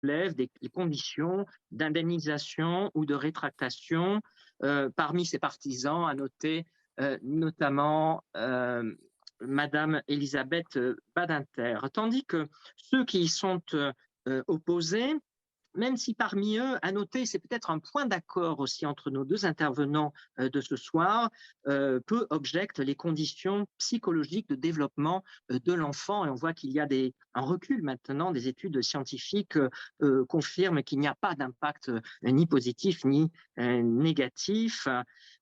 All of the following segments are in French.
soulève les conditions d'indemnisation ou de rétractation. Parmi ses partisans, à noter notamment Madame Elisabeth Badinter. Tandis que ceux qui y sont opposés, même si parmi eux, à noter, c'est peut-être un point d'accord aussi entre nos deux intervenants de ce soir, peu objectent les conditions psychologiques de développement de l'enfant. Et on voit qu'il y a un recul maintenant, des études scientifiques confirment qu'il n'y a pas d'impact ni positif ni négatif.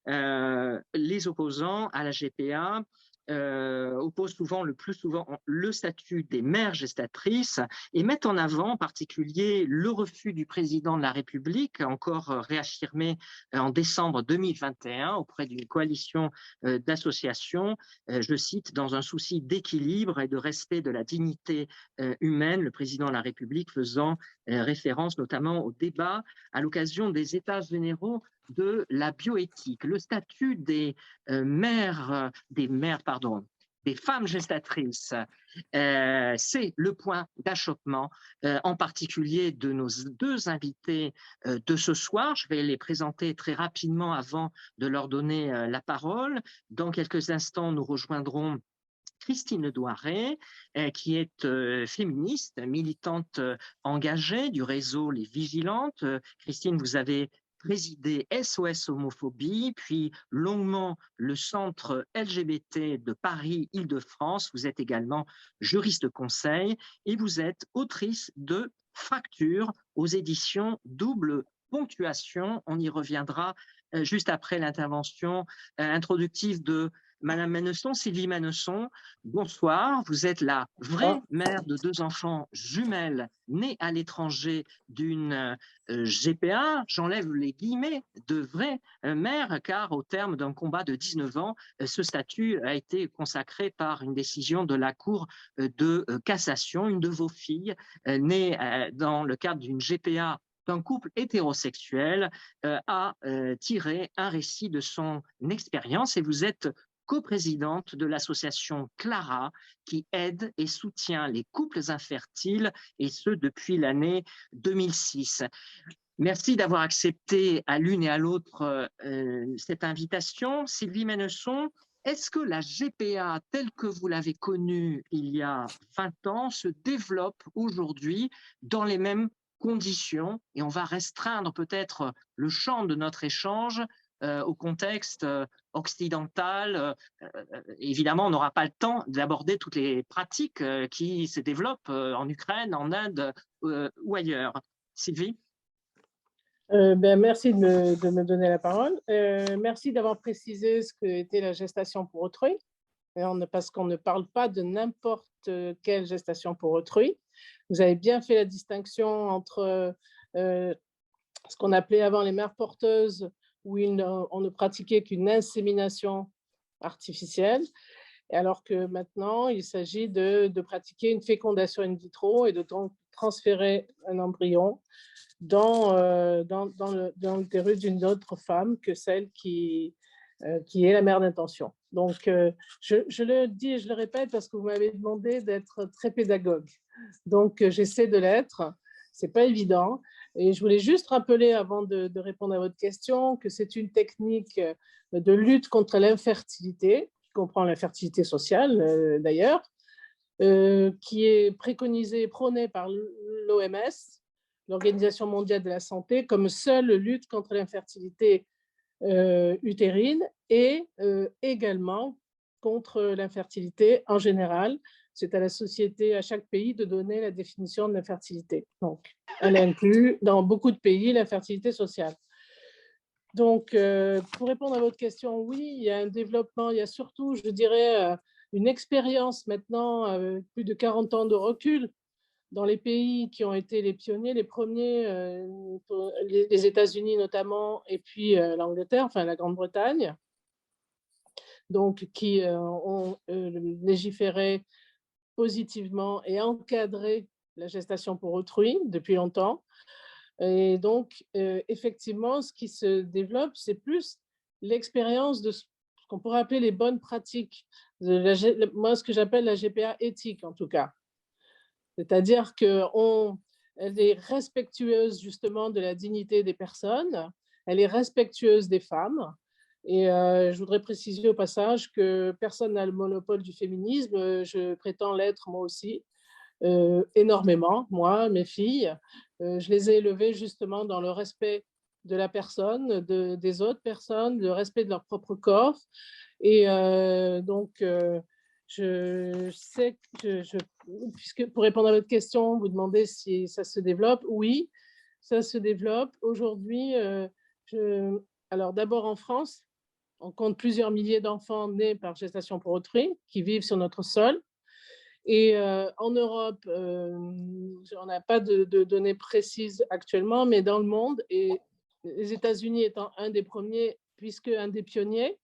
Les opposants à la GPA opposent souvent, le plus souvent, le statut des mères gestatrices et mettent en avant en particulier le refus du président de la République, encore réaffirmé en décembre 2021 auprès d'une coalition d'associations, je cite, dans un souci d'équilibre et de respect de la dignité humaine, le président de la République faisant référence notamment au débat à l'occasion des États généraux de la bioéthique. Le statut des des femmes gestatrices, c'est le point d'achoppement, en particulier de nos deux invités de ce soir. Je vais les présenter très rapidement avant de leur donner la parole. Dans quelques instants, nous rejoindrons Christine Douaré, qui est féministe, militante engagée du réseau Les Vigilantes. Christine, vous avez présidé SOS Homophobie, puis longuement le centre LGBT de Paris-Île-de-France. Vous êtes également juriste conseil et vous êtes autrice de Fracture aux éditions Double Ponctuation. On y reviendra juste après l'intervention introductive de Madame Manusson, Sylvie Manusson, bonsoir. Vous êtes la vraie mère de deux enfants jumelles nés à l'étranger d'une GPA. J'enlève les guillemets, de vraie mère, car au terme d'un combat de 19 ans, ce statut a été consacré par une décision de la Cour de cassation. Une de vos filles, née dans le cadre d'une GPA d'un couple hétérosexuel, a tiré un récit de son expérience et vous êtes coprésidente de l'association Clara qui aide et soutient les couples infertiles et ce depuis l'année 2006. Merci d'avoir accepté à l'une et à l'autre cette invitation. Sylvie Manusson, est-ce que la GPA telle que vous l'avez connue il y a 20 ans se développe aujourd'hui dans les mêmes conditions? Et on va restreindre peut-être le champ de notre échange au contexte occidental. Évidemment, on n'aura pas le temps d'aborder toutes les pratiques qui se développent en Ukraine, en Inde ou ailleurs. Sylvie? Merci de me donner la parole. Merci d'avoir précisé ce qu'était la gestation pour autrui, parce qu'on ne parle pas de n'importe quelle gestation pour autrui. Vous avez bien fait la distinction entre ce qu'on appelait avant les mères porteuses, où on ne pratiquait qu'une insémination artificielle, alors que maintenant, il s'agit de pratiquer une fécondation in vitro et de transférer un embryon dans l'utérus d'une autre femme que celle qui est la mère d'intention. Donc, je le dis et je le répète parce que vous m'avez demandé d'être très pédagogue. Donc, j'essaie de l'être. Ce n'est pas évident. Et je voulais juste rappeler, avant de répondre à votre question, que c'est une technique de lutte contre l'infertilité, qui comprend l'infertilité sociale d'ailleurs, qui est préconisée et prônée par l'OMS, l'Organisation mondiale de la santé, comme seule lutte contre l'infertilité utérine et également contre l'infertilité en général. C'est à la société, à chaque pays, de donner la définition de l'infertilité. Donc, elle inclut dans beaucoup de pays l'infertilité sociale. Donc, pour répondre à votre question, oui, il y a un développement, il y a surtout, je dirais, une expérience maintenant, plus de 40 ans de recul, dans les pays qui ont été les pionniers, les premiers, les États-Unis notamment, et puis l'Angleterre, enfin la Grande-Bretagne, donc qui ont légiféré positivement et encadré la gestation pour autrui depuis longtemps. Et donc, effectivement, ce qui se développe, c'est plus l'expérience de ce qu'on pourrait appeler les bonnes pratiques, moi, ce que j'appelle la GPA éthique, en tout cas. C'est-à-dire qu'on elle est respectueuse justement de la dignité des personnes, elle est respectueuse des femmes. Et je voudrais préciser au passage que personne n'a le monopole du féminisme, je prétends l'être moi aussi, énormément, moi, mes filles. Je les ai élevées justement dans le respect de la personne, des autres personnes, le respect de leur propre corps. Et donc, je sais que puisque pour répondre à votre question, vous demandez si ça se développe. Oui, ça se développe. Aujourd'hui, alors d'abord en France, on compte plusieurs milliers d'enfants nés par gestation pour autrui qui vivent sur notre sol. Et en Europe, on n'a pas de données précises actuellement, mais dans le monde, et les États-Unis étant un des premiers, puisque un des pionniers,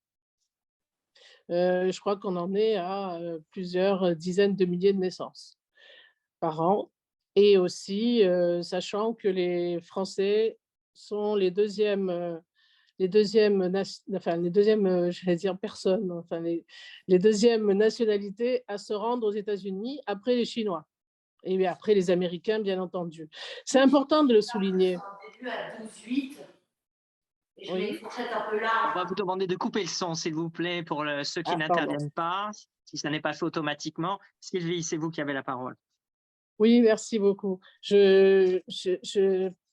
je crois qu'on en est à plusieurs dizaines de milliers de naissances par an. Et aussi, sachant que les Français sont les deuxièmes, j'allais dire personnes, enfin les deuxièmes nationalités à se rendre aux États-Unis après les Chinois et après les Américains, bien entendu. C'est important de le souligner. À 12,8 et je mets une Oui. fourchette un peu On large. va vous demander de couper le son, s'il vous plaît, pour ceux qui n'interviennent pas, si ça n'est pas fait automatiquement. Sylvie, c'est vous qui avez la parole. Oui, merci beaucoup. Je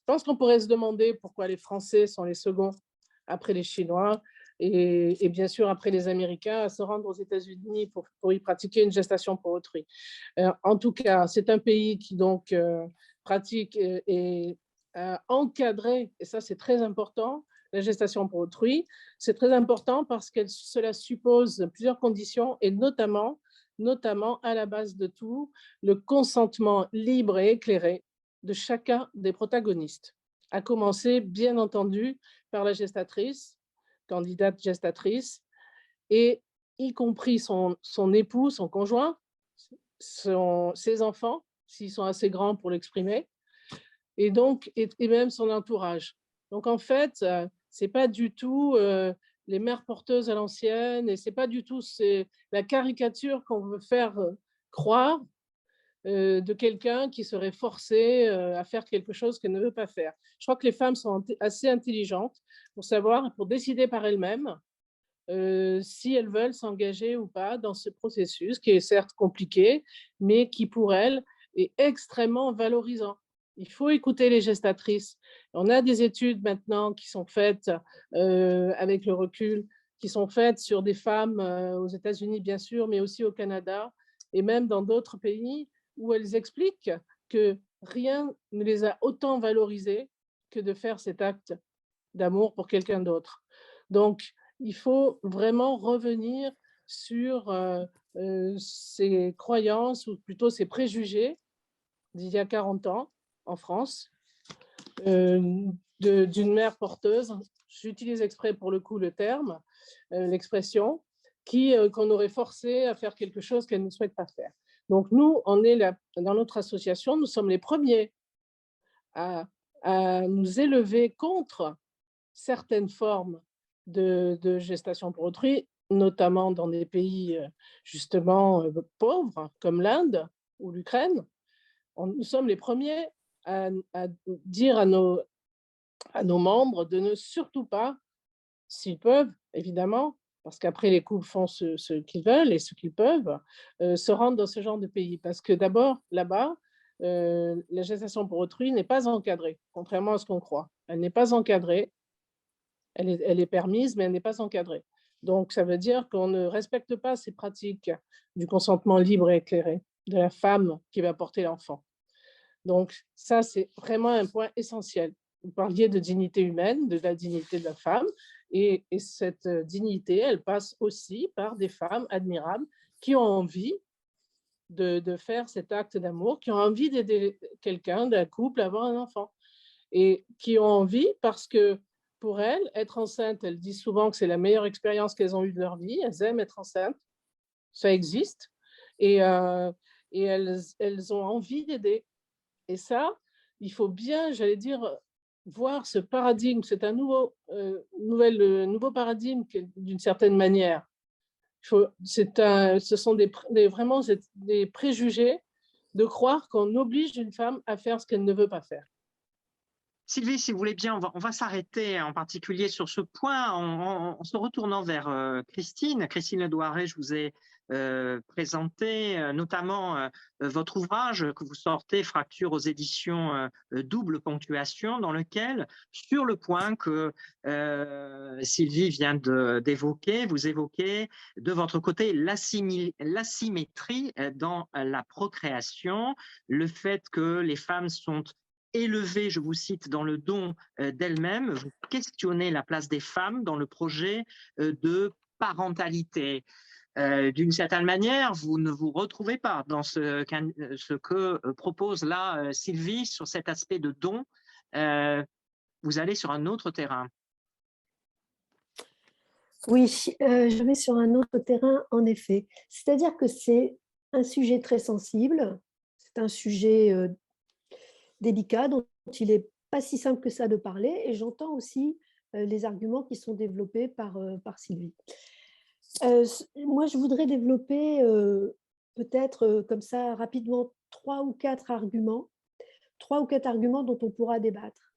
pense qu'on pourrait se demander pourquoi les Français sont les seconds après les Chinois et bien sûr après les Américains à se rendre aux États-Unis pour y pratiquer une gestation pour autrui. En tout cas, c'est un pays qui donc pratique et encadré, et ça c'est très important, la gestation pour autrui. C'est très important parce que cela suppose plusieurs conditions et notamment à la base de tout, le consentement libre et éclairé de chacun des protagonistes, à commencer bien entendu par la gestatrice, candidate gestatrice, et y compris son époux, son conjoint, ses enfants, s'ils sont assez grands pour l'exprimer, et donc et même son entourage. Donc en fait, c'est pas du tout les mères porteuses à l'ancienne, et c'est pas du tout la caricature qu'on veut faire croire de quelqu'un qui serait forcé à faire quelque chose qu'elle ne veut pas faire. Je crois que les femmes sont assez intelligentes pour savoir, pour décider par elles-mêmes si elles veulent s'engager ou pas dans ce processus qui est certes compliqué, mais qui pour elles est extrêmement valorisant. Il faut écouter les gestatrices. On a des études maintenant qui sont faites avec le recul, qui sont faites sur des femmes aux États-Unis bien sûr, mais aussi au Canada et même dans d'autres pays où elles expliquent que rien ne les a autant valorisées que de faire cet acte d'amour pour quelqu'un d'autre. Donc, il faut vraiment revenir sur ces croyances, ou plutôt ces préjugés d'il y a 40 ans en France, d'une mère porteuse, j'utilise exprès pour le coup le terme, l'expression, qu'on aurait forcé à faire quelque chose qu'elle ne souhaite pas faire. Donc nous, on est là, dans notre association, nous sommes les premiers à nous élever contre certaines formes de gestation pour autrui, notamment dans des pays justement pauvres comme l'Inde ou l'Ukraine. Nous sommes les premiers à dire à nos membres de ne surtout pas, s'ils peuvent, évidemment, parce qu'après les couples font ce qu'ils veulent et ce qu'ils peuvent, se rendre dans ce genre de pays. Parce que d'abord, là-bas, la gestation pour autrui n'est pas encadrée, contrairement à ce qu'on croit. Elle n'est pas encadrée. Elle est permise, mais elle n'est pas encadrée. Donc, ça veut dire qu'on ne respecte pas ces pratiques du consentement libre et éclairé de la femme qui va porter l'enfant. Donc, ça, c'est vraiment un point essentiel. Vous parliez de dignité humaine, de la dignité de la femme, et cette dignité, elle passe aussi par des femmes admirables qui ont envie de faire cet acte d'amour, qui ont envie d'aider quelqu'un d'un couple à avoir un enfant, et qui ont envie parce que pour elles, être enceinte, elles disent souvent que c'est la meilleure expérience qu'elles ont eue de leur vie, elles aiment être enceintes, ça existe, et elles ont envie d'aider. Et ça, il faut bien, j'allais dire, voir ce paradigme. C'est un nouveau paradigme d'une certaine manière. Ce sont vraiment des préjugés de croire qu'on oblige une femme à faire ce qu'elle ne veut pas faire. Sylvie, si vous voulez bien, on va s'arrêter en particulier sur ce point en se retournant vers Christine. Christine Ledouaré, je vous ai présenté notamment votre ouvrage que vous sortez, Fracture aux éditions Double Ponctuation, dans lequel, sur le point que Sylvie vient d'évoquer, vous évoquez de votre côté l'asymétrie dans la procréation, le fait que les femmes sont élevées, je vous cite, dans le don d'elles-mêmes. Vous questionnez la place des femmes dans le projet de parentalité. D'une certaine manière, vous ne vous retrouvez pas dans ce que propose là Sylvie sur cet aspect de don. Vous allez sur un autre terrain. Oui, je vais sur un autre terrain, en effet. C'est-à-dire que c'est un sujet très sensible, c'est un sujet délicat dont il n'est pas si simple que ça de parler, et j'entends aussi les arguments qui sont développés par Sylvie. Moi, je voudrais développer peut-être comme ça rapidement 3 ou 4 arguments dont on pourra débattre.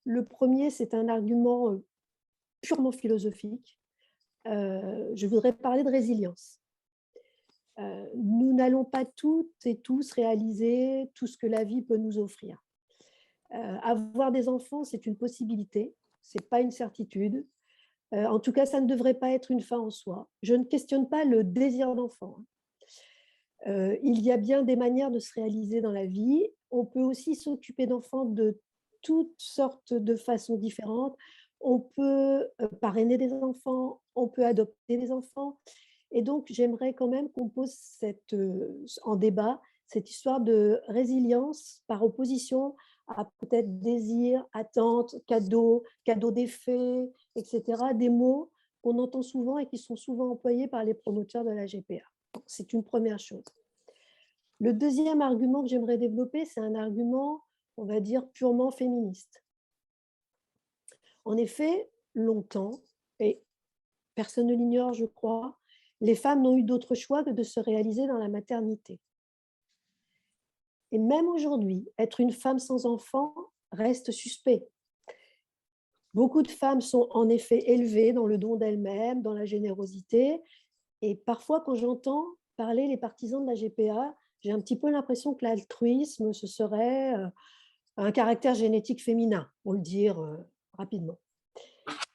Le premier, c'est un argument purement philosophique. Je voudrais parler de résilience. Nous n'allons pas toutes et tous réaliser tout ce que la vie peut nous offrir. Avoir des enfants, c'est une possibilité, ce n'est pas une certitude. En tout cas, ça ne devrait pas être une fin en soi. Je ne questionne pas le désir d'enfant. Il y a bien des manières de se réaliser dans la vie. On peut aussi s'occuper d'enfants de toutes sortes de façons différentes. On peut parrainer des enfants, on peut adopter des enfants. Et donc, j'aimerais quand même qu'on pose en débat cette histoire de résilience par opposition à peut-être désir, attente, cadeau des fées, etc. Des mots qu'on entend souvent et qui sont souvent employés par les promoteurs de la GPA. C'est une première chose. Le deuxième argument que j'aimerais développer, c'est un argument, on va dire, purement féministe. En effet, longtemps, et personne ne l'ignore, je crois, les femmes n'ont eu d'autre choix que de se réaliser dans la maternité. Et même aujourd'hui, être une femme sans enfant reste suspect. Beaucoup de femmes sont en effet élevées dans le don d'elles-mêmes, dans la générosité. Et parfois, quand j'entends parler les partisans de la GPA, j'ai un petit peu l'impression que l'altruisme, ce serait un caractère génétique féminin, pour le dire rapidement.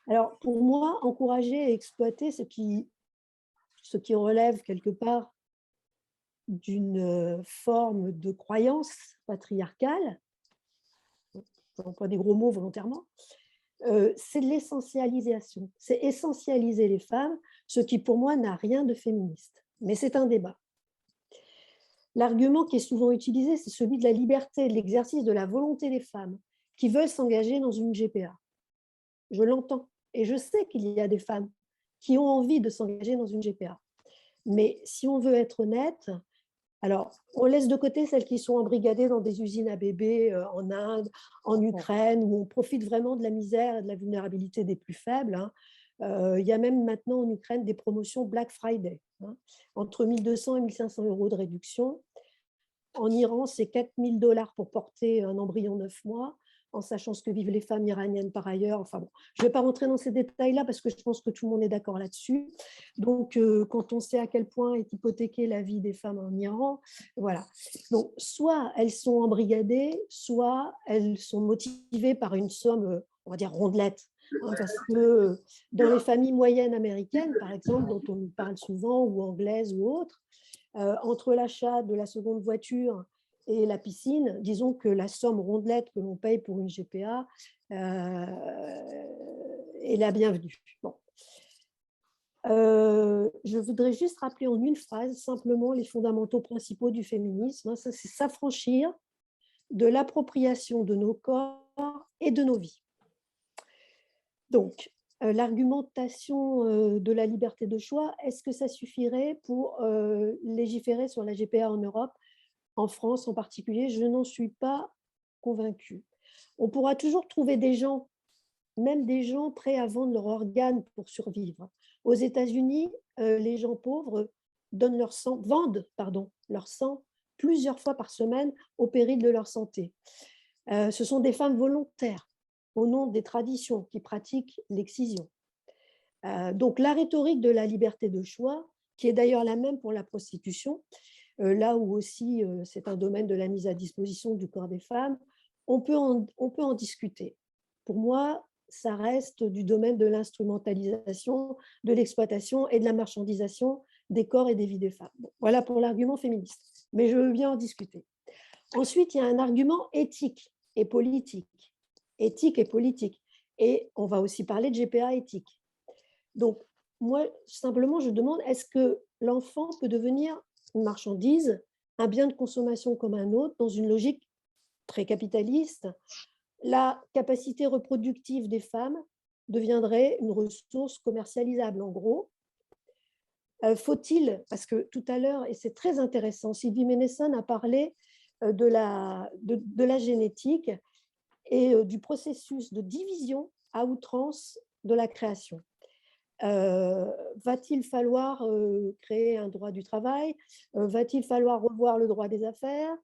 Alors, pour moi, encourager et exploiter ce qui relève quelque part d'une forme de croyance patriarcale, j'emploie des gros mots volontairement, c'est l'essentialisation. C'est essentialiser les femmes, ce qui pour moi n'a rien de féministe. Mais c'est un débat. L'argument qui est souvent utilisé, c'est celui de la liberté, de l'exercice de la volonté des femmes qui veulent s'engager dans une GPA. Je l'entends et je sais qu'il y a des femmes qui ont envie de s'engager dans une GPA. Mais si on veut être honnête, alors on laisse de côté celles qui sont embrigadées dans des usines à bébés en Inde, en Ukraine, où on profite vraiment de la misère et de la vulnérabilité des plus faibles. Il y a même maintenant en Ukraine des promotions Black Friday, entre 1 200 et 1 500 € de réduction. En Iran, c'est 4 000 $ pour porter un embryon 9 mois, en sachant ce que vivent les femmes iraniennes par ailleurs. Enfin bon, je ne vais pas rentrer dans ces détails-là parce que je pense que tout le monde est d'accord là-dessus. Donc, quand on sait à quel point est hypothéquée la vie des femmes en Iran, voilà. Donc, soit elles sont embrigadées, soit elles sont motivées par une somme, on va dire, rondelette. Parce que dans les familles moyennes américaines, par exemple, dont on nous parle souvent, ou anglaises ou autres, entre l'achat de la seconde voiture et la piscine, disons que la somme rondelette que l'on paye pour une GPA est la bienvenue. Bon. Je voudrais juste rappeler en une phrase simplement les fondamentaux principaux du féminisme. C'est s'affranchir de l'appropriation de nos corps et de nos vies. Donc, l'argumentation de la liberté de choix, est-ce que ça suffirait pour légiférer sur la GPA en Europe, en France en particulier? Je n'en suis pas convaincue. On pourra toujours trouver des gens, même des gens prêts à vendre leur organe pour survivre. Aux États-Unis, les gens pauvres vendent leur sang plusieurs fois par semaine au péril de leur santé. Ce sont des femmes volontaires au nom des traditions qui pratiquent l'excision. Donc la rhétorique de la liberté de choix, qui est d'ailleurs la même pour la prostitution, là où aussi c'est un domaine de la mise à disposition du corps des femmes, on peut en discuter. Pour moi, ça reste du domaine de l'instrumentalisation, de l'exploitation et de la marchandisation des corps et des vies des femmes. Bon, voilà pour l'argument féministe, mais je veux bien en discuter. Ensuite, il y a un argument éthique et politique. Éthique et politique. Et on va aussi parler de GPA éthique. Donc, moi, simplement, je demande, est-ce que l'enfant peut devenir une marchandise, un bien de consommation comme un autre, dans une logique très capitaliste? La capacité reproductive des femmes deviendrait une ressource commercialisable, en gros. Faut-il, parce que tout à l'heure, et c'est très intéressant, Sylvie Ménesson a parlé de la génétique et du processus de division à outrance de la création. Va-t-il falloir créer un droit du travail? Va-t-il falloir revoir le droit des affaires,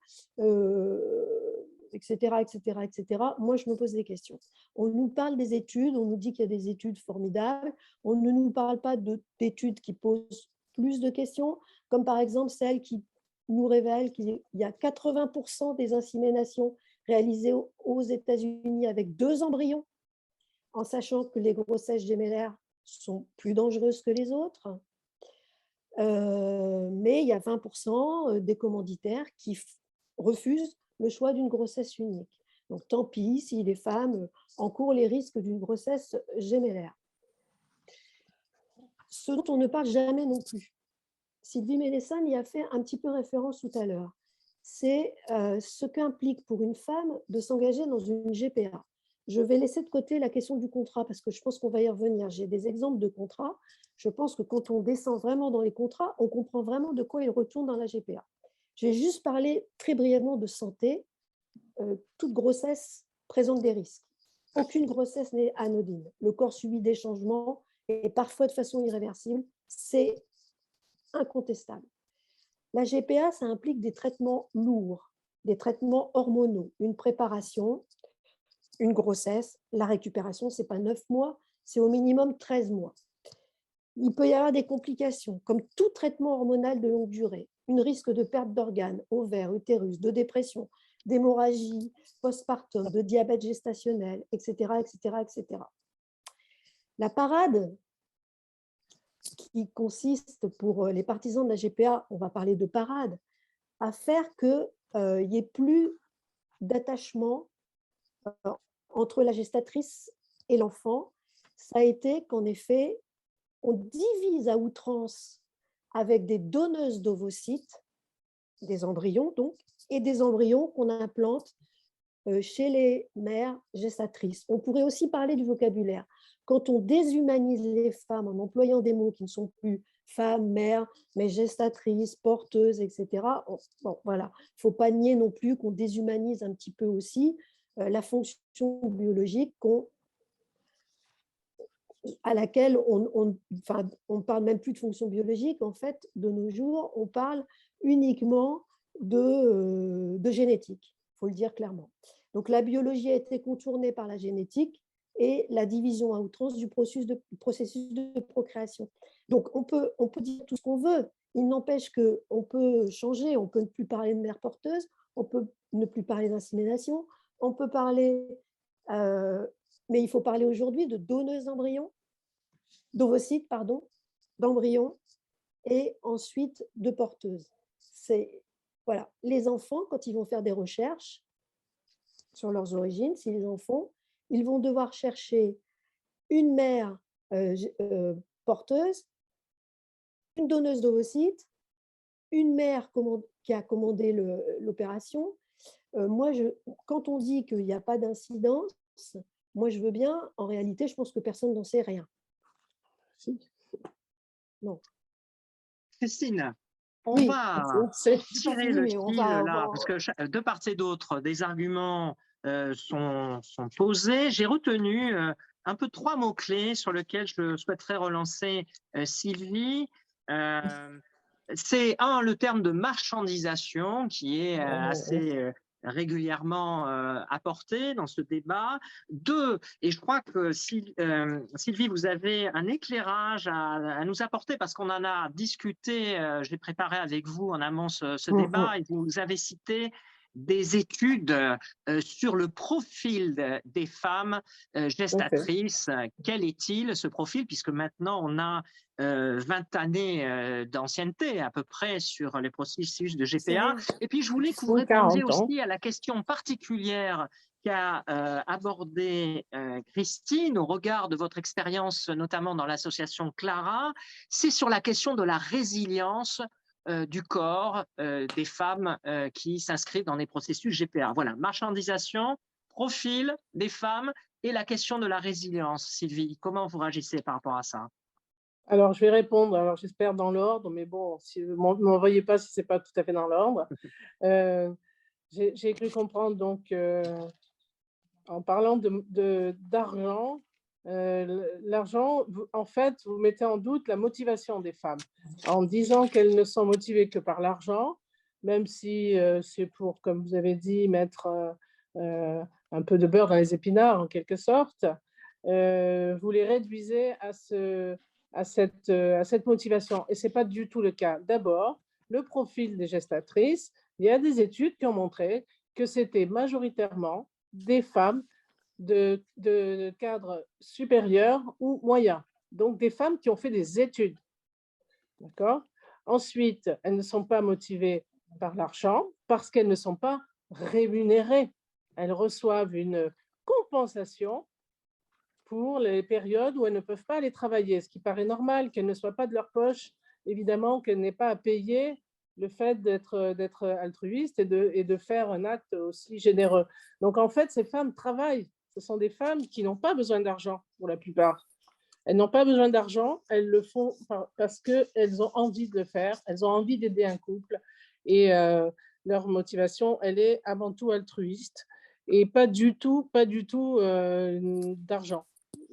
etc., etc., etc. Moi, je me pose des questions. On nous parle des études, on nous dit qu'il y a des études formidables, on ne nous parle pas d'études qui posent plus de questions, comme par exemple celle qui nous révèle qu'il y a 80% des inséminations réalisées aux États-Unis avec 2 embryons, en sachant que les grossesses gémellaires sont plus dangereuses que les autres. Mais il y a 20% des commanditaires qui refusent le choix d'une grossesse unique. Donc tant pis si les femmes encourent les risques d'une grossesse gémellaire. Ce dont on ne parle jamais non plus, Sylvie Ménesson y a fait un petit peu référence tout à l'heure, c'est ce qu'implique pour une femme de s'engager dans une GPA. Je vais laisser de côté la question du contrat parce que je pense qu'on va y revenir. J'ai des exemples de contrats. Je pense que quand on descend vraiment dans les contrats, on comprend vraiment de quoi il retourne dans la GPA. Je vais juste parler très brièvement de santé. Toute grossesse présente des risques. Aucune grossesse n'est anodine. Le corps subit des changements et parfois de façon irréversible. C'est incontestable. La GPA, ça implique des traitements lourds, des traitements hormonaux, une préparation, une grossesse. La récupération, ce n'est pas 9 mois, c'est au minimum 13 mois. Il peut y avoir des complications, comme tout traitement hormonal de longue durée, un risque de perte d'organes, ovaires, utérus, de dépression, d'hémorragie postpartum, de diabète gestationnel, etc., etc., etc. La parade, qui consiste pour les partisans de la GPA, on va parler de parade, à faire qu'il n'y ait plus d'attachement entre la gestatrice et l'enfant, ça a été qu'en effet, on divise à outrance avec des donneuses d'ovocytes, des embryons donc, et des embryons qu'on implante chez les mères gestatrices. On pourrait aussi parler du vocabulaire. Quand on déshumanise les femmes en employant des mots qui ne sont plus femmes, mères, mais gestatrices, porteuses, etc., bon, voilà. Il ne faut pas nier non plus qu'on déshumanise un petit peu aussi la fonction biologique à laquelle on ne parle même plus de fonction biologique. En fait, de nos jours, on parle uniquement de génétique, il faut le dire clairement. Donc, la biologie a été contournée par la génétique et la division à outrance du processus de procréation. Donc, on peut dire tout ce qu'on veut. Il n'empêche qu'on peut changer, on peut ne plus parler de mère porteuse, on peut ne plus parler d'insémination, on peut parler, mais il faut parler aujourd'hui de donneuses d'embryons, d'ovocytes, pardon, d'embryons, et ensuite de porteuses. Voilà. Les enfants, quand ils vont faire des recherches sur leurs origines, s'ils en font, ils vont devoir chercher une mère porteuse, une donneuse d'ovocytes, une mère qui a commandé l'opération. Quand on dit qu'il n'y a pas d'incidence, moi je veux bien. En réalité, je pense que personne n'en sait rien. Non. Christine, on Oui, va c'est tirer fini, le mais fil on va là, parce que de part et d'autre, des arguments sont posés. J'ai retenu un peu 3 mots-clés sur lesquels je souhaiterais relancer Sylvie. c'est le terme de marchandisation qui est assez régulièrement apporté dans ce débat. Deux, et je crois que Sylvie, vous avez un éclairage à nous apporter parce qu'on en a discuté, j'ai préparé avec vous en amont ce débat et vous avez cité des études sur le profil des femmes gestatrices. Quel est-il, ce profil, puisque maintenant on a 20 années d'ancienneté à peu près sur les processus de GPA. Et puis je voulais que vous répondiez aussi à la question particulière qu'a abordée Christine au regard de votre expérience, notamment dans l'association Clara, c'est sur la question de la résilience du corps des femmes qui s'inscrivent dans les processus GPA. Voilà, marchandisation, profil des femmes et la question de la résilience. Sylvie, comment vous réagissez par rapport à ça? Alors, je vais répondre, alors j'espère dans l'ordre, mais bon, si, ne m'envoyez pas si ce n'est pas tout à fait dans l'ordre. J'ai cru comprendre, donc, en parlant d'argent, l'argent, en fait, vous mettez en doute la motivation des femmes en disant qu'elles ne sont motivées que par l'argent, même si c'est pour, comme vous avez dit, mettre un peu de beurre dans les épinards, en quelque sorte. Vous les réduisez à cette motivation. Et ce n'est pas du tout le cas. D'abord, le profil des gestatrices, il y a des études qui ont montré que c'était majoritairement des femmes de cadre supérieur ou moyen. Donc, des femmes qui ont fait des études. D'accord? Ensuite, elles ne sont pas motivées par l'argent parce qu'elles ne sont pas rémunérées. Elles reçoivent une compensation pour les périodes où elles ne peuvent pas aller travailler, ce qui paraît normal, qu'elles ne soient pas de leur poche, évidemment qu'elles n'aient pas à payer le fait d'être altruiste et de faire un acte aussi généreux. Donc en fait, ces femmes travaillent. Ce sont des femmes qui n'ont pas besoin d'argent pour la plupart. Elles n'ont pas besoin d'argent, elles le font parce qu'elles ont envie de le faire, elles ont envie d'aider un couple et leur motivation, elle est avant tout altruiste et pas du tout d'argent.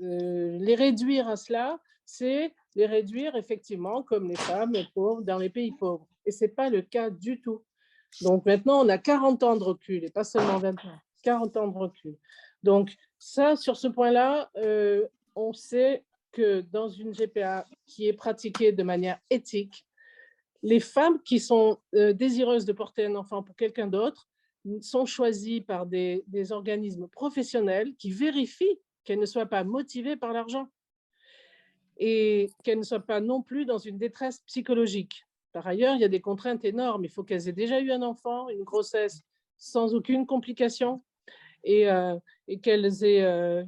Les réduire à cela, c'est les réduire effectivement comme les femmes pauvres dans les pays pauvres. Et ce n'est pas le cas du tout. Donc maintenant, on a 40 ans de recul et pas seulement 20 ans, 40 ans de recul. Donc ça, sur ce point-là, on sait que dans une GPA qui est pratiquée de manière éthique, les femmes qui sont désireuses de porter un enfant pour quelqu'un d'autre sont choisies par des organismes professionnels qui vérifient qu'elles ne soient pas motivées par l'argent et qu'elles ne soient pas non plus dans une détresse psychologique. Par ailleurs, il y a des contraintes énormes. Il faut qu'elles aient déjà eu un enfant, une grossesse sans aucune complication et qu'elles aient…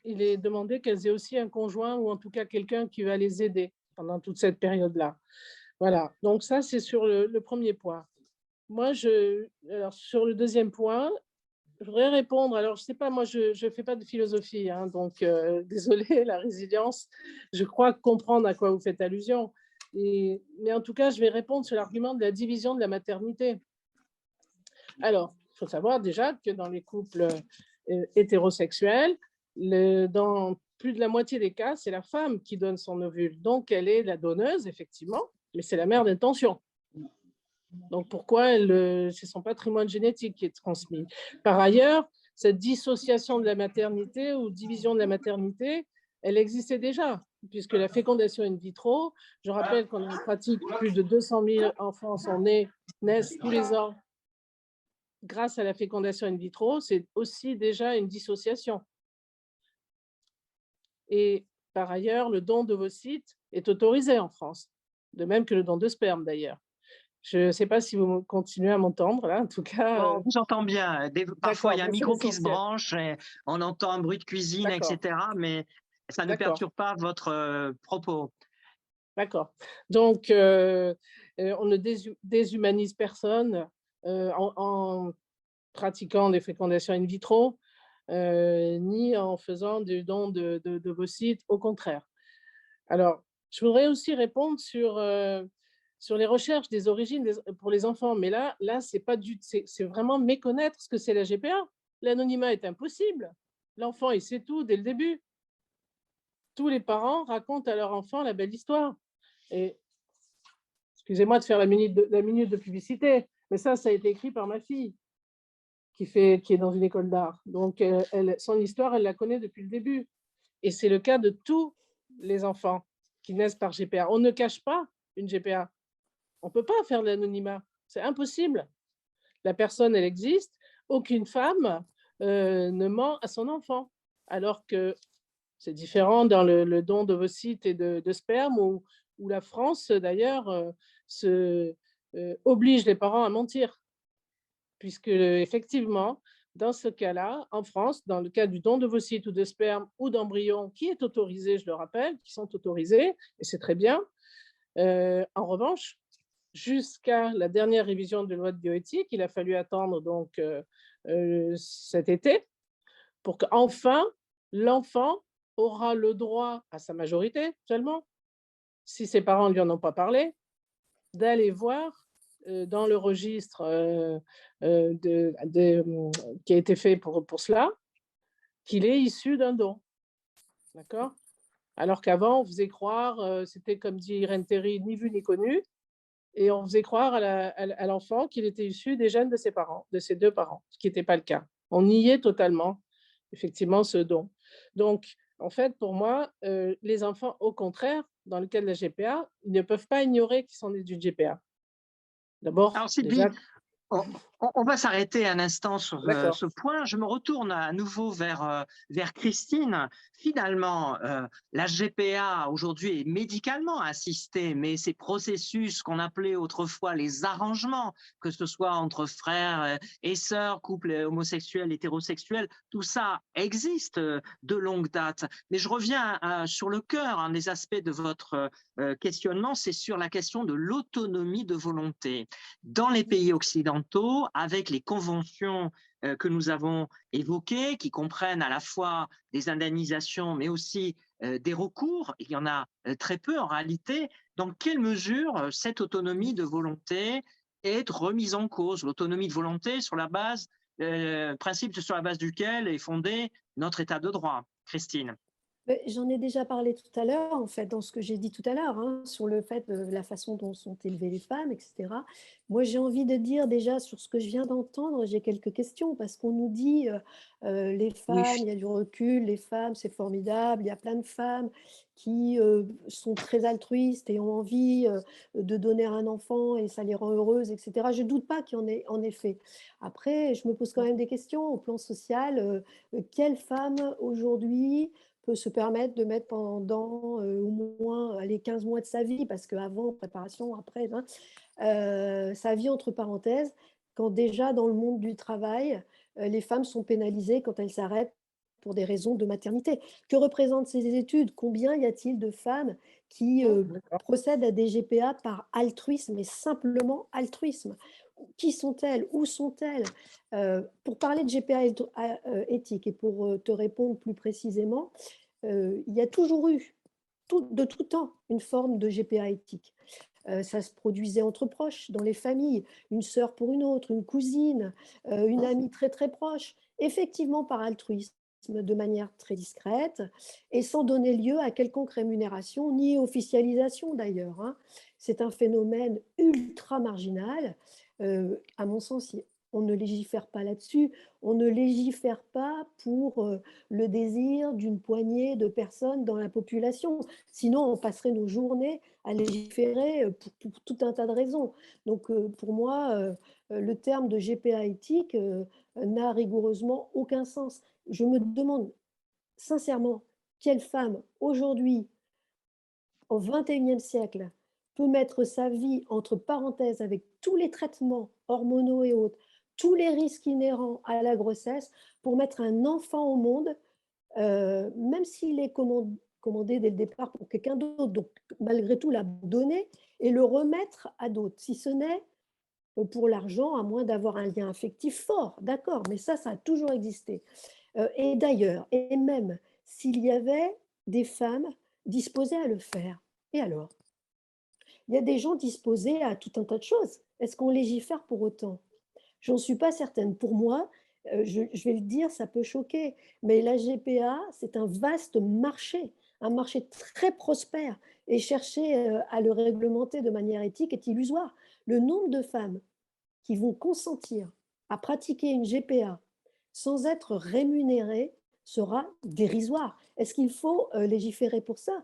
il est demandé qu'elles aient aussi un conjoint ou en tout cas quelqu'un qui va les aider pendant toute cette période-là. Voilà, donc ça, c'est sur le premier point. Moi, alors, sur le deuxième point, je voudrais répondre. Alors, je ne sais pas, moi, je ne fais pas de philosophie, hein, donc désolée, la résilience, je crois comprendre à quoi vous faites allusion. Mais en tout cas, je vais répondre sur l'argument de la division de la maternité. Alors, il faut savoir déjà que dans les couples hétérosexuels, dans plus de la moitié des cas, c'est la femme qui donne son ovule. Donc, elle est la donneuse, effectivement, mais c'est la mère d'intention. Donc, pourquoi c'est son patrimoine génétique qui est transmis. Par ailleurs, cette dissociation de la maternité ou division de la maternité, elle existait déjà, puisque la fécondation in vitro, je rappelle qu'on pratique plus de 200 000 enfants naissent tous les ans grâce à la fécondation in vitro, c'est aussi déjà une dissociation. Et par ailleurs, le don d'ovocytes est autorisé en France, de même que le don de sperme d'ailleurs. Je ne sais pas si vous continuez à m'entendre, là, en tout cas. On vous entend bien. Parfois, il y a un micro qui se branche, et on entend un bruit de cuisine, etc. Mais ça ne perturbe pas votre propos. D'accord. Donc, on ne déshumanise personne en pratiquant des fécondations in vitro, ni en faisant du don d'ovocytes, au contraire. Alors, je voudrais aussi répondre sur les recherches des origines pour les enfants, mais là c'est vraiment méconnaître ce que c'est la GPA. L'anonymat est impossible. L'enfant, il sait tout dès le début. Tous les parents racontent à leur enfant la belle histoire. Et Excusez-moi de faire la minute de publicité, mais ça a été écrit par ma fille qui est dans une école d'art. Donc, son histoire, elle la connaît depuis le début. Et c'est le cas de tous les enfants qui naissent par GPA. On ne cache pas une GPA. On ne peut pas faire de l'anonymat. C'est impossible. La personne, elle existe. Aucune femme ne ment à son enfant. Alors que c'est différent dans le don d'ovocytes et de sperme, où la France, d'ailleurs, oblige les parents à mentir. Puisque, effectivement, dans ce cas-là, en France, dans le cas du don d'ovocytes ou de sperme ou d'embryon, qui est autorisé, je le rappelle, qui sont autorisés, et c'est très bien. En revanche, jusqu'à la dernière révision de loi de bioéthique, il a fallu attendre donc cet été pour qu'enfin l'enfant aura le droit à sa majorité seulement, si ses parents ne lui en ont pas parlé, d'aller voir dans le registre qui a été fait pour cela, qu'il est issu d'un don. D'accord? Alors qu'avant, on faisait croire, c'était comme dit Irène Théry, ni vu ni connu, et on faisait croire à l'enfant qu'il était issu des gènes de ses parents, de ses deux parents, ce qui n'était pas le cas. On niait totalement, effectivement, ce don. Donc, en fait, pour moi, les enfants, au contraire, dans le cas de la GPA, ils ne peuvent pas ignorer qu'ils sont nés d'une GPA. D'abord, Alors, Sylvie, déjà, on va s'arrêter un instant sur d'accord. ce point. Je me retourne à nouveau vers Christine. Finalement, la GPA aujourd'hui est médicalement assistée, mais ces processus qu'on appelait autrefois les arrangements, que ce soit entre frères et sœurs, couples homosexuels, hétérosexuels, tout ça existe de longue date. Mais je reviens sur le cœur, un des aspects de votre questionnement, c'est sur la question de l'autonomie de volonté. Dans les pays occidentaux, avec les conventions que nous avons évoquées, qui comprennent à la fois des indemnisations, mais aussi des recours, il y en a très peu en réalité, dans quelle mesure cette autonomie de volonté est remise en cause, l'autonomie de volonté sur la base, principe sur la base duquel est fondé notre état de droit. Christine. J'en ai déjà parlé tout à l'heure, en fait, dans ce que j'ai dit tout à l'heure, hein, sur le fait de la façon dont sont élevées les femmes, etc. Moi, j'ai envie de dire déjà sur ce que je viens d'entendre, j'ai quelques questions, parce qu'on nous dit les Oui. femmes, il y a du recul, les femmes, c'est formidable, il y a plein de femmes qui sont très altruistes et ont envie de donner un enfant et ça les rend heureuses, etc. Je ne doute pas qu'il y en ait en effet. Après, je me pose quand même des questions au plan social. Quelle femme aujourd'hui peut se permettre de mettre pendant au moins les 15 mois de sa vie, parce qu'avant, préparation, après, hein, sa vie entre parenthèses, quand déjà dans le monde du travail, les femmes sont pénalisées quand elles s'arrêtent pour des raisons de maternité. Que représentent ces études? Combien y a-t-il de femmes qui procèdent à des GPA par altruisme, et simplement altruisme? Qui sont-elles? Où sont-elles? Pour parler de GPA éthique et pour te répondre plus précisément, il y a toujours eu, de tout temps, une forme de GPA éthique. Ça se produisait entre proches, dans les familles, une sœur pour une autre, une cousine, une amie très très proche, effectivement par altruisme, de manière très discrète et sans donner lieu à quelconque rémunération ni officialisation d'ailleurs, hein. C'est un phénomène ultra marginal. À mon sens, on ne légifère pas là-dessus, on ne légifère pas pour le désir d'une poignée de personnes dans la population. Sinon, on passerait nos journées à légiférer pour tout un tas de raisons. Donc, pour moi, le terme de GPA éthique n'a rigoureusement aucun sens. Je me demande sincèrement quelle femme aujourd'hui, au XXIe siècle, peut mettre sa vie entre parenthèses avec tous les traitements hormonaux et autres, tous les risques inhérents à la grossesse, pour mettre un enfant au monde, même s'il est commandé dès le départ pour quelqu'un d'autre, donc malgré tout l'abandonner et le remettre à d'autres, si ce n'est pour l'argent, à moins d'avoir un lien affectif fort, d'accord, mais ça a toujours existé. Et d'ailleurs, et même s'il y avait des femmes disposées à le faire, et alors? Il y a des gens disposés à tout un tas de choses. Est-ce qu'on légifère pour autant? J'en suis pas certaine. Pour moi, je vais le dire, ça peut choquer, mais la GPA, c'est un vaste marché, un marché très prospère et chercher à le réglementer de manière éthique est illusoire. Le nombre de femmes qui vont consentir à pratiquer une GPA sans être rémunérées sera dérisoire. Est-ce qu'il faut légiférer pour ça?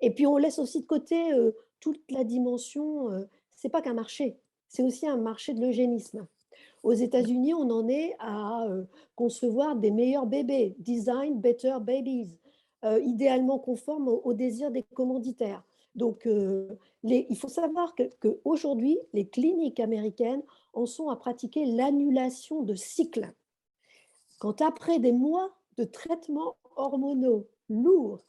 Et puis on laisse aussi de côté toute la dimension, c'est pas qu'un marché, c'est aussi un marché de l'eugénisme. Aux États-Unis, on en est à concevoir des meilleurs bébés, design better babies, idéalement conformes aux désirs des commanditaires. Donc, il faut savoir qu'aujourd'hui, les cliniques américaines en sont à pratiquer l'annulation de cycles. Quand après des mois de traitements hormonaux lourds,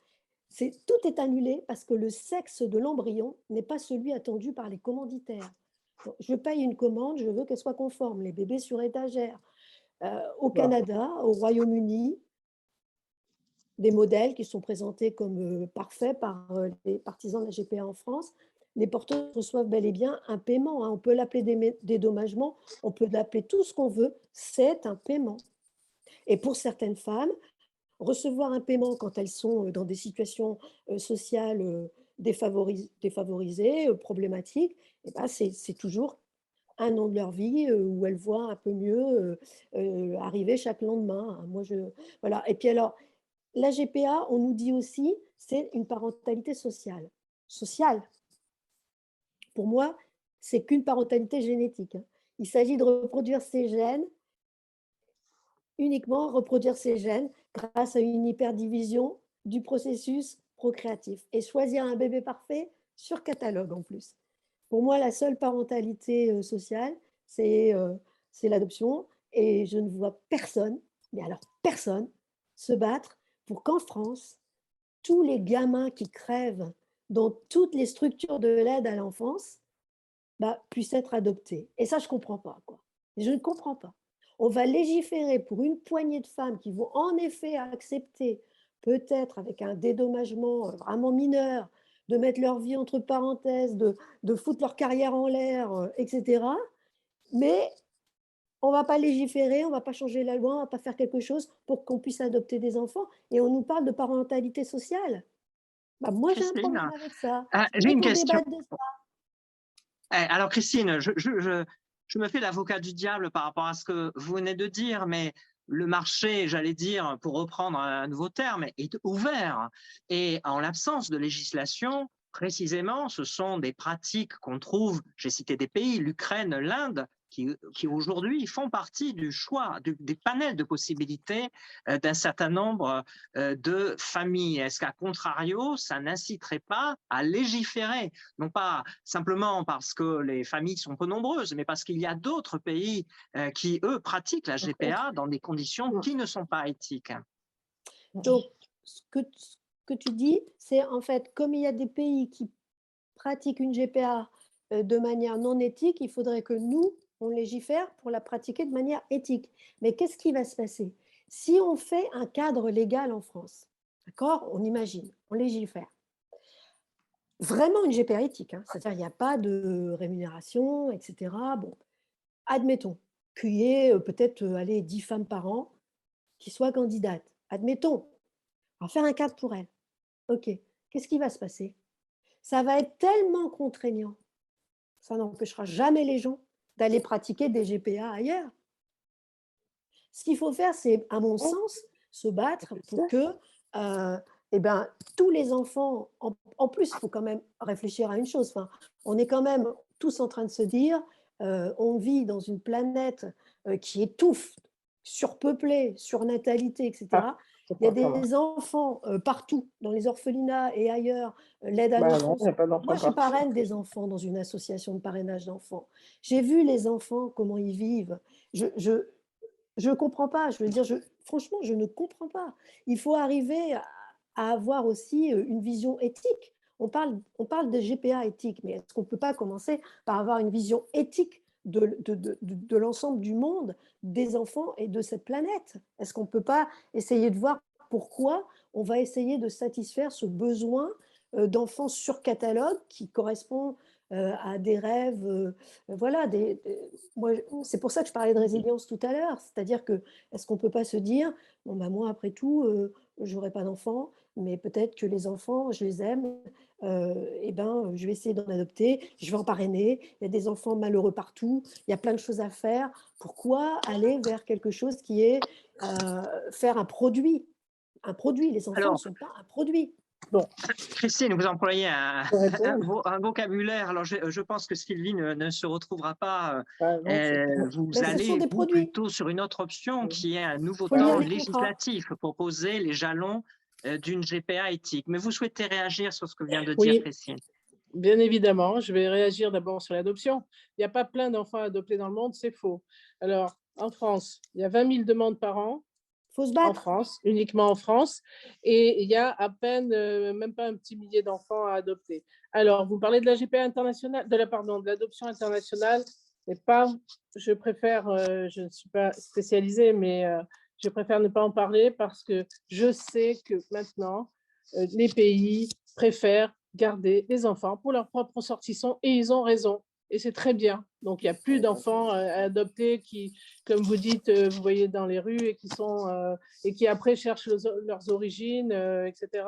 tout est annulé parce que le sexe de l'embryon n'est pas celui attendu par les commanditaires. Je paye une commande, je veux qu'elle soit conforme. Les bébés sur étagère. Au Canada, au Royaume-Uni, des modèles qui sont présentés comme parfaits par les partisans de la GPA en France, les porteurs reçoivent bel et bien un paiement. On peut l'appeler dédommagement, on peut l'appeler tout ce qu'on veut, c'est un paiement. Et pour certaines femmes, recevoir un paiement quand elles sont dans des situations sociales défavorisées, problématiques, eh ben c'est toujours un an de leur vie où elles voient un peu mieux arriver chaque lendemain. Voilà. Et puis alors, la GPA, on nous dit aussi, c'est une parentalité sociale. Sociale, pour moi, c'est qu'une parentalité génétique. Il s'agit de reproduire ces gènes, uniquement reproduire ces gènes grâce à une hyperdivision du processus procréatif et choisir un bébé parfait sur catalogue en plus. Pour moi, la seule parentalité sociale, c'est l'adoption et je ne vois personne, mais alors personne, se battre pour qu'en France, tous les gamins qui crèvent dans toutes les structures de l'aide à l'enfance puissent être adoptés. Et ça, je ne comprends pas, quoi. Je ne comprends pas. On va légiférer pour une poignée de femmes qui vont en effet accepter, peut-être avec un dédommagement vraiment mineur, de mettre leur vie entre parenthèses, de foutre leur carrière en l'air, etc. Mais on ne va pas légiférer, on ne va pas changer la loi, on ne va pas faire quelque chose pour qu'on puisse adopter des enfants. Et on nous parle de parentalité sociale. Moi, j'ai un Christine, problème avec ça. j'ai une Qu'on question. débatte de ça. Alors, Christine, je me fais l'avocat du diable par rapport à ce que vous venez de dire, mais le marché, j'allais dire, pour reprendre un nouveau terme, est ouvert. Et en l'absence de législation, précisément, ce sont des pratiques qu'on trouve, j'ai cité des pays, l'Ukraine, l'Inde, qui aujourd'hui font partie du choix, des panels de possibilités d'un certain nombre de familles. Est-ce qu'à contrario, ça n'inciterait pas à légiférer? Non pas simplement parce que les familles sont peu nombreuses, mais parce qu'il y a d'autres pays qui, eux, pratiquent la GPA dans des conditions qui ne sont pas éthiques. Donc, ce que tu dis, c'est en fait, comme il y a des pays qui pratiquent une GPA de manière non éthique, il faudrait que nous, on légifère pour la pratiquer de manière éthique. Mais qu'est-ce qui va se passer? Si on fait un cadre légal en France, d'accord, on imagine, on légifère. Vraiment une GPA éthique, hein, c'est-à-dire il n'y a pas de rémunération, etc. Bon, admettons qu'il y ait peut-être 10 femmes par an qui soient candidates. Admettons, on va faire un cadre pour elles. OK, qu'est-ce qui va se passer? Ça va être tellement contraignant, ça n'empêchera jamais les gens d'aller pratiquer des GPA ailleurs. Ce qu'il faut faire, c'est, à mon sens, se battre pour que tous les enfants, en plus, il faut quand même réfléchir à une chose, on est quand même tous en train de se dire, on vit dans une planète qui étouffe, surpeuplée, surnatalité, etc. Il y a des enfants partout, dans les orphelinats et ailleurs, l'aide à l'enfance. Moi, je parraine des enfants dans une association de parrainage d'enfants. J'ai vu les enfants, comment ils vivent. Je ne comprends pas. Je veux dire, franchement, je ne comprends pas. Il faut arriver à avoir aussi une vision éthique. On parle de GPA éthique, mais est-ce qu'on ne peut pas commencer par avoir une vision éthique de l'ensemble du monde, des enfants et de cette planète? Est-ce qu'on ne peut pas essayer de voir pourquoi on va essayer de satisfaire ce besoin d'enfants sur catalogue qui correspond à des rêves, voilà, moi, c'est pour ça que je parlais de résilience tout à l'heure, c'est-à-dire que est-ce qu'on ne peut pas se dire, bon, moi après tout, je n'aurai pas d'enfant, mais peut-être que les enfants, je les aime, eh ben, je vais essayer d'en adopter, je vais en parrainer. Il y a des enfants malheureux partout, il y a plein de choses à faire. Pourquoi aller vers quelque chose qui est faire un produit? Un produit, les enfants ne Alors, sont pas un produit. Bon, Christine, vous employez je peux répondre. un vocabulaire. Alors, je pense que Sylvie ne se retrouvera pas. Non, Vous Mais ce sont allez, des vous, produits. plutôt sur une autre option qui est un nouveau Il faut lire temps les contrats. législatif pour poser les jalons d'une GPA éthique. Mais vous souhaitez réagir sur ce que vient de dire Oui, Christine? bien évidemment. Je vais réagir d'abord sur l'adoption. Il n'y a pas plein d'enfants adoptés dans le monde, c'est faux. Alors, en France, il y a 20 000 demandes par an. Il faut se En battre. France, uniquement en France, et il y a à peine, même pas un petit millier d'enfants à adopter. Alors, vous parlez de la GPA internationale, de l'adoption internationale, mais pas, je préfère, je ne suis pas spécialisée, mais je préfère ne pas en parler parce que je sais que maintenant, les pays préfèrent garder les enfants pour leurs propres ressortissants et ils ont raison. Et c'est très bien. Donc, il n'y a plus d'enfants à adopter qui, comme vous dites, vous voyez dans les rues et qui sont et qui après cherchent leurs origines, etc.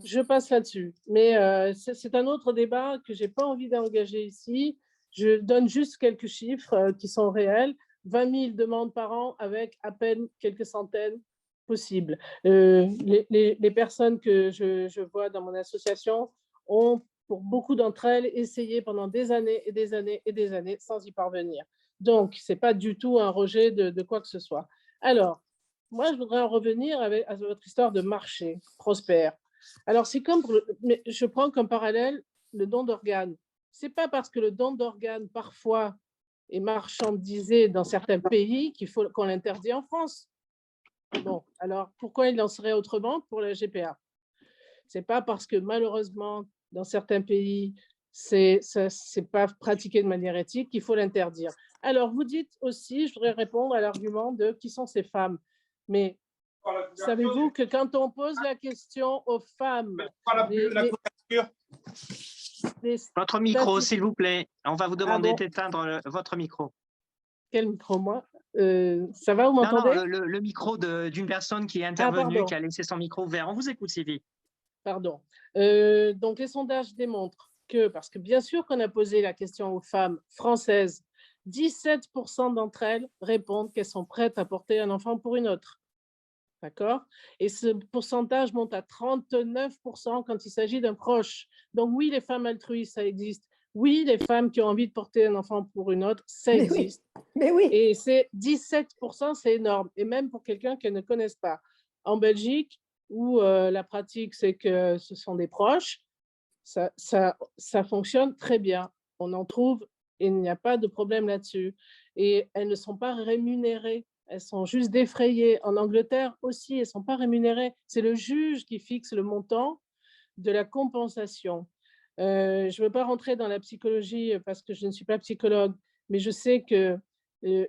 Je passe là-dessus. Mais c'est un autre débat que j'ai pas envie d'engager ici. Je donne juste quelques chiffres qui sont réels. 20 000 demandes par an avec à peine quelques centaines possibles. Les personnes que je vois dans mon association ont, pour beaucoup d'entre elles, essayé pendant des années et des années et des années sans y parvenir. Donc, ce n'est pas du tout un rejet de quoi que ce soit. Alors, moi, je voudrais en revenir à votre histoire de marché prospère. Alors, c'est comme, mais je prends comme parallèle le don d'organes. Ce n'est pas parce que le don d'organes, parfois, est marchandisé dans certains pays qu'il faut qu'on l'interdit en France. Bon, alors pourquoi il en serait autrement pour la GPA? Ce n'est pas parce que malheureusement, dans certains pays, c'est pas pratiqué de manière éthique qu'il faut l'interdire. Alors, vous dites aussi, je voudrais répondre à l'argument de qui sont ces femmes. Mais savez-vous que quand on pose la question aux femmes, Votre micro, s'il vous plaît. On va vous demander d'éteindre votre micro. Quel micro, moi? Ça va, vous m'entendez? Non, le micro d'une personne qui est intervenue, qui a laissé son micro ouvert. On vous écoute, Sylvie. Pardon. Donc, les sondages démontrent que, parce que bien sûr qu'on a posé la question aux femmes françaises, 17% d'entre elles répondent qu'elles sont prêtes à porter un enfant pour une autre. D'accord? Et ce pourcentage monte à 39% quand il s'agit d'un proche. Donc oui, les femmes altruistes, ça existe. Oui, les femmes qui ont envie de porter un enfant pour une autre, ça existe. Mais oui. Et c'est 17%, c'est énorme. Et même pour quelqu'un qu'elles ne connaissent pas. En Belgique, où la pratique, c'est que ce sont des proches, ça fonctionne très bien. On en trouve et il n'y a pas de problème là-dessus. Et elles ne sont pas rémunérées. Elles sont juste défrayées. En Angleterre aussi, elles ne sont pas rémunérées. C'est le juge qui fixe le montant de la compensation. Je ne veux pas rentrer dans la psychologie parce que je ne suis pas psychologue, mais je sais que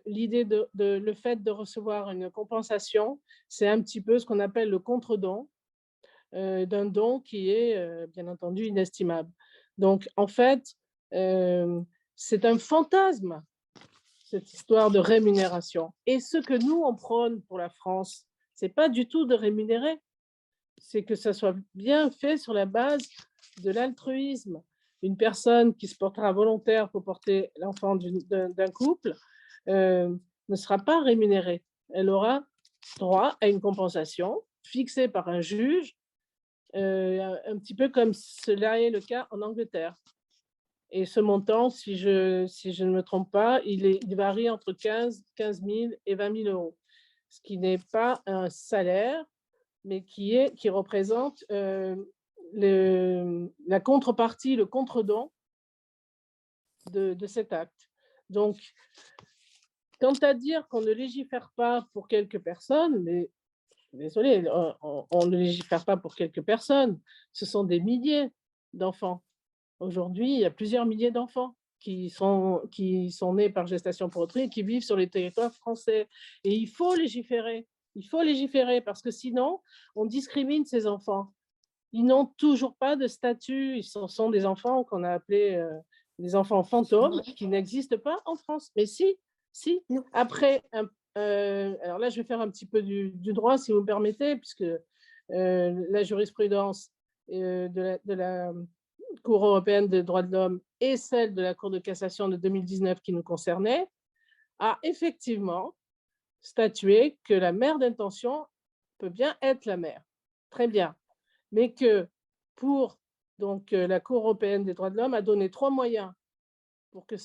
l'idée le fait de recevoir une compensation, c'est un petit peu ce qu'on appelle le contre-don d'un don qui est bien entendu inestimable. Donc, en fait, c'est un fantasme, cette histoire de rémunération. Et ce que nous, on prône pour la France, ce n'est pas du tout de rémunérer, c'est que ça soit bien fait sur la base de l'altruisme. Une personne qui se portera volontaire pour porter l'enfant d'un couple ne sera pas rémunérée. Elle aura droit à une compensation fixée par un juge, un petit peu comme cela est le cas en Angleterre. Et ce montant, si je ne me trompe pas, il varie entre 15 000 et 20 000 euros, ce qui n'est pas un salaire, mais qui représente la contrepartie, le contre-don de cet acte. Donc, quant à dire qu'on ne légifère pas pour quelques personnes, mais désolé, on ne légifère pas pour quelques personnes, ce sont des milliers d'enfants. Aujourd'hui, il y a plusieurs milliers d'enfants qui sont nés par gestation pour autrui et qui vivent sur les territoires français. Et il faut légiférer parce que sinon, on discrimine ces enfants. Ils n'ont toujours pas de statut, ils sont des enfants qu'on a appelés des enfants fantômes qui n'existent pas en France. Mais si. Après, alors là, je vais faire un petit peu du droit, si vous me permettez, puisque la jurisprudence de la Cour européenne des droits de l'homme et celle de la Cour de cassation de 2019 qui nous concernait, a effectivement statué que la mère d'intention peut bien être la mère. Très bien. Mais que pour donc, la Cour européenne des droits de l'homme a donné 3 moyens pour que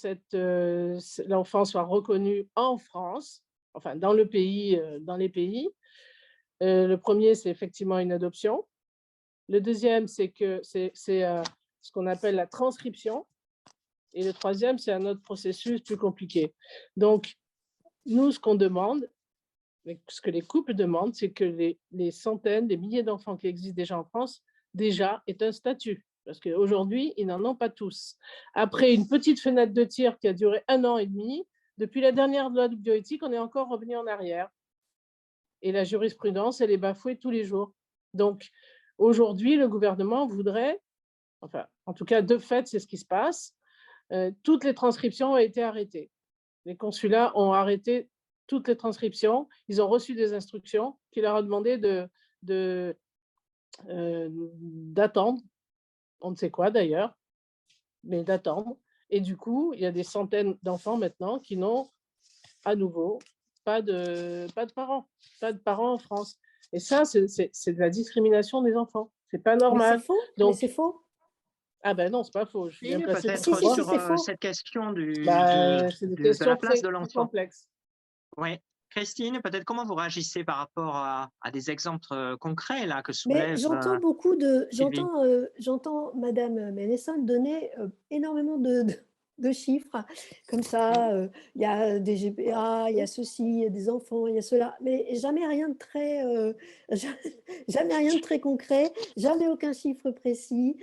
l'enfant soit reconnu en France, enfin dans le pays, dans les pays. Le premier, c'est effectivement une adoption. Le deuxième, c'est ce qu'on appelle la transcription. Et le troisième, c'est un autre processus plus compliqué. Donc, nous, ce qu'on demande, ce que les couples demandent, c'est que les centaines, des milliers d'enfants qui existent déjà en France, déjà aient un statut. Parce qu'aujourd'hui, ils n'en ont pas tous. Après une petite fenêtre de tir qui a duré 1 an et demi, depuis la dernière loi de bioéthique, on est encore revenu en arrière. Et la jurisprudence, elle est bafouée tous les jours. Donc, aujourd'hui, le gouvernement voudrait, enfin, en tout cas, de fait, c'est ce qui se passe, toutes les transcriptions ont été arrêtées. Les consulats ont arrêté toutes les transcriptions. Ils ont reçu des instructions qui leur ont demandé d'attendre, on ne sait quoi d'ailleurs, mais d'attendre. Et du coup, il y a des centaines d'enfants maintenant qui n'ont à nouveau pas de parents en France. Et ça, c'est de la discrimination des enfants. C'est pas normal. Mais c'est faux. Donc, mais c'est faux. Ah ben non, c'est pas faux. Je suis bien placée peut-être pour sur savoir. cette question de C'est des questions la place de très l'enfant. complexes. Oui. Christine, peut-être comment vous réagissez par rapport à des exemples concrets là, que Mais soulève j'entends Sylvie. j'entends Madame Ménesson donner énormément de chiffres comme ça. Il y a des GPA, il y a ceci, il y a des enfants, il y a cela, mais jamais rien de très, jamais rien de très concret, jamais aucun chiffre précis,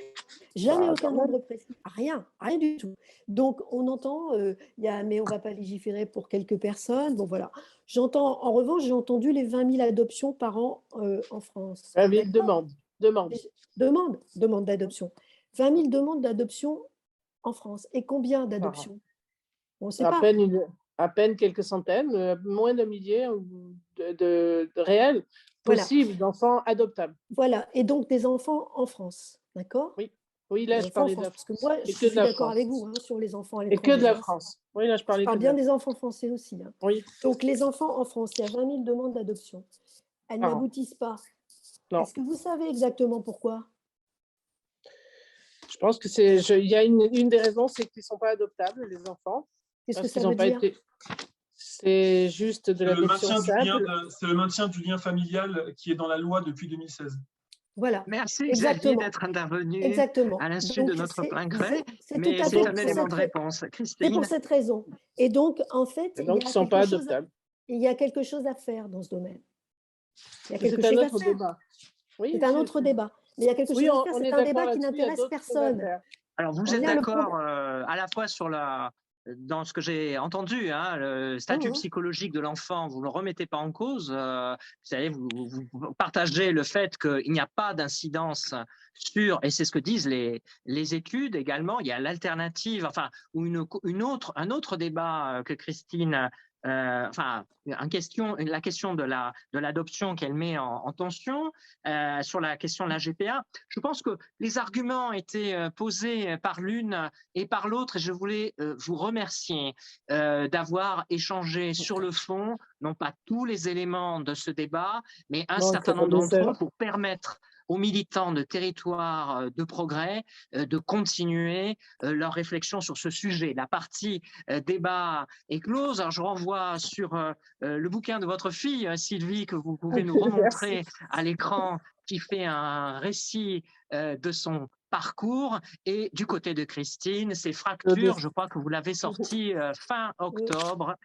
jamais aucun nombre précis, rien du tout. Donc on entend, mais on ne va pas légiférer pour quelques personnes. Bon voilà. En revanche, j'ai entendu les 20 000 adoptions par an en France. 20 000 D'accord. demandes. D'adoption. 20 000 demandes d'adoption en France. Et combien d'adoptions? On ne sait pas. À peine quelques centaines, moins d'un millier de réels possibles d'enfants adoptables. Voilà. Et donc des enfants en France. D'accord? Oui, là, je parlais de la France. Parce que moi, je suis d'accord avec vous sur les enfants à l'étranger. Et que de la France. Oui, là, je parlais parle bien des enfants français aussi. Oui. Donc, les enfants en France, il y a 20 000 demandes d'adoption. Elles n'aboutissent pas. Est-ce que vous savez exactement pourquoi? Je pense que il y a une des raisons, c'est qu'ils ne sont pas adoptables, les enfants. Qu'est-ce que ça veut dire? C'est juste de l'adoption simple. C'est le maintien du lien familial qui est dans la loi depuis 2016. Voilà. Merci Xavier d'être intervenu à l'insu de notre plein gré, mais c'est un élément de réponse. Christine. C'est pour cette raison. Et donc, en fait, ils ne sont pas adoptables. Il y a quelque chose à faire dans ce domaine. Il y a quelque chose à faire. Débat. Oui, c'est un autre débat. Mais il y a quelque chose à faire. C'est un débat qui n'intéresse personne. Alors, vous êtes d'accord à la fois dans ce que j'ai entendu, le statut psychologique de l'enfant, vous ne le remettez pas en cause. Vous savez, vous partagez le fait qu'il n'y a pas d'incidence sur, et c'est ce que disent les études également, il y a l'alternative, ou un autre débat que Christine la question de l'adoption qu'elle met en tension, sur la question de la GPA. Je pense que les arguments étaient posés par l'une et par l'autre, et je voulais vous remercier d'avoir échangé sur le fond, non pas tous les éléments de ce débat, mais un certain nombre d'entre eux pour permettre aux militants de territoires de progrès de continuer leur réflexion sur ce sujet. La partie débat est close. Alors, je renvoie sur le bouquin de votre fille, Sylvie, que vous pouvez nous remontrer à l'écran, qui fait un récit de son parcours. Et du côté de Christine, c'est Fracture, je crois que vous l'avez sorti fin octobre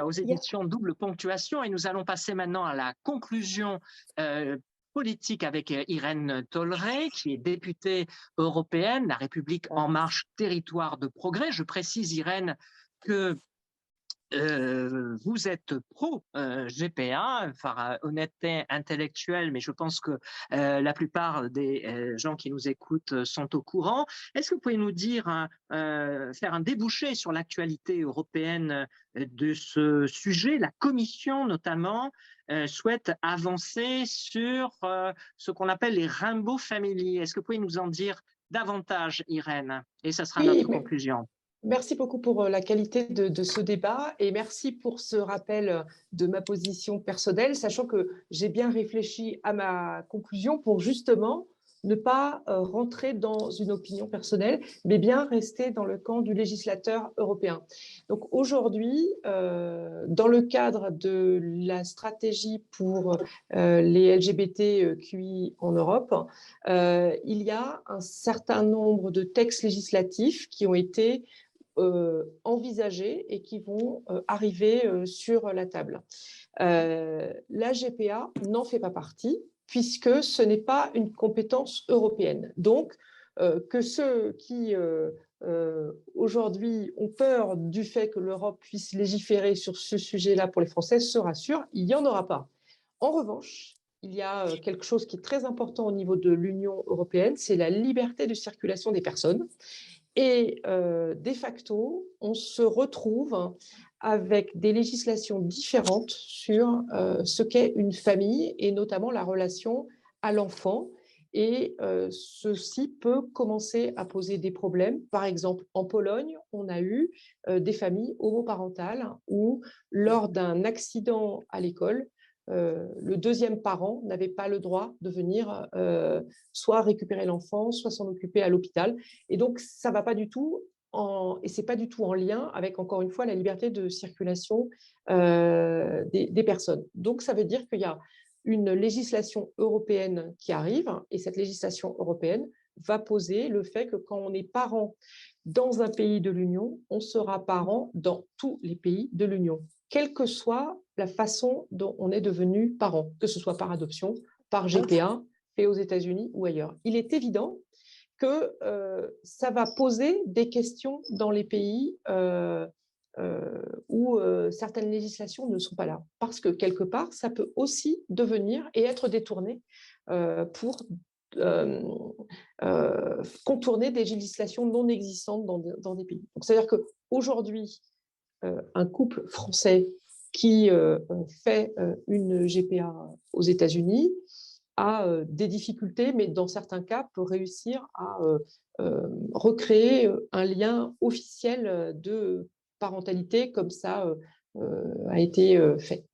aux éditions Double Ponctuation. Et nous allons passer maintenant à la conclusion politique avec Irène Tholleray, qui est députée européenne, La République en marche, territoire de progrès. Je précise, Irène, que vous êtes pro-GPA, par honnêteté intellectuelle, mais je pense que la plupart des gens qui nous écoutent sont au courant. Est-ce que vous pouvez nous dire, faire un débouché sur l'actualité européenne de ce sujet, la Commission notamment, souhaite avancer sur ce qu'on appelle les rainbow family. Est-ce que vous pouvez nous en dire davantage, Irène? Et ça sera Oui, notre mais conclusion. merci beaucoup pour la qualité de ce débat et merci pour ce rappel de ma position personnelle, sachant que j'ai bien réfléchi à ma conclusion pour justement ne pas rentrer dans une opinion personnelle, mais bien rester dans le camp du législateur européen. Donc aujourd'hui, dans le cadre de la stratégie pour les LGBTQI en Europe, il y a un certain nombre de textes législatifs qui ont été envisagés et qui vont arriver sur la table. La GPA n'en fait pas partie, puisque ce n'est pas une compétence européenne. Donc, que ceux qui aujourd'hui ont peur du fait que l'Europe puisse légiférer sur ce sujet-là pour les Français se rassurent, il n'y en aura pas. En revanche, il y a quelque chose qui est très important au niveau de l'Union européenne, c'est la liberté de circulation des personnes. Et de facto, on se retrouve avec des législations différentes sur ce qu'est une famille et notamment la relation à l'enfant. Et ceci peut commencer à poser des problèmes. Par exemple, en Pologne, on a eu des familles homoparentales où, lors d'un accident à l'école, le deuxième parent n'avait pas le droit de venir soit récupérer l'enfant, soit s'en occuper à l'hôpital. Et donc, ça ne va pas du tout, et ce n'est pas du tout en lien avec, encore une fois, la liberté de circulation des personnes. Donc, ça veut dire qu'il y a une législation européenne qui arrive, et cette législation européenne va poser le fait que quand on est parent dans un pays de l'Union, on sera parent dans tous les pays de l'Union, quelle que soit la façon dont on est devenu parent, que ce soit par adoption, par GPA, fait aux États-Unis ou ailleurs. Il est évident que ça va poser des questions dans les pays où certaines législations ne sont pas là. Parce que quelque part, ça peut aussi devenir et être détourné pour contourner des législations non existantes dans des pays. C'est-à-dire qu'aujourd'hui, un couple français qui fait une GPA aux États-Unis a des difficultés, mais dans certains cas peut réussir à recréer un lien officiel de parentalité comme ça a été fait.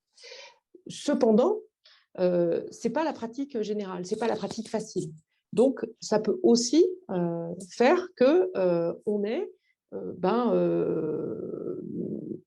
Cependant, ce n'est pas la pratique générale, ce n'est pas la pratique facile. Donc, ça peut aussi faire qu'on ait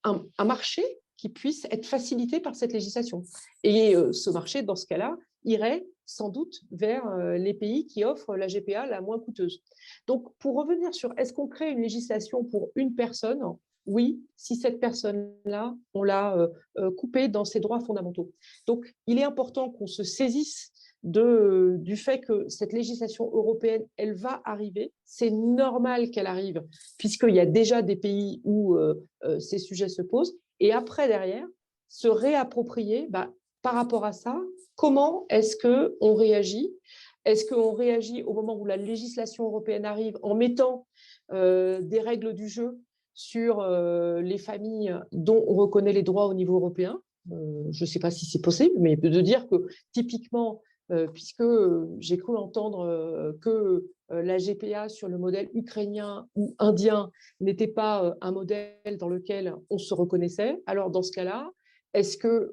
un marché qui puisse être facilité par cette législation. Et ce marché, dans ce cas-là, irait sans doute vers les pays qui offrent la GPA la moins coûteuse. Donc, pour revenir sur est-ce qu'on crée une législation pour une personne? Oui, si cette personne-là, on l'a coupée dans ses droits fondamentaux. Donc, il est important qu'on se saisisse du fait que cette législation européenne, elle va arriver. C'est normal qu'elle arrive, puisqu'il y a déjà des pays où ces sujets se posent. Et après, derrière, se réapproprier, par rapport à ça, comment est-ce qu'on réagit? Est-ce qu'on réagit au moment où la législation européenne arrive en mettant des règles du jeu sur les familles dont on reconnaît les droits au niveau européen? Je ne sais pas si c'est possible, mais de dire que typiquement, puisque j'ai cru entendre que la GPA sur le modèle ukrainien ou indien n'était pas un modèle dans lequel on se reconnaissait, alors dans ce cas-là, est-ce que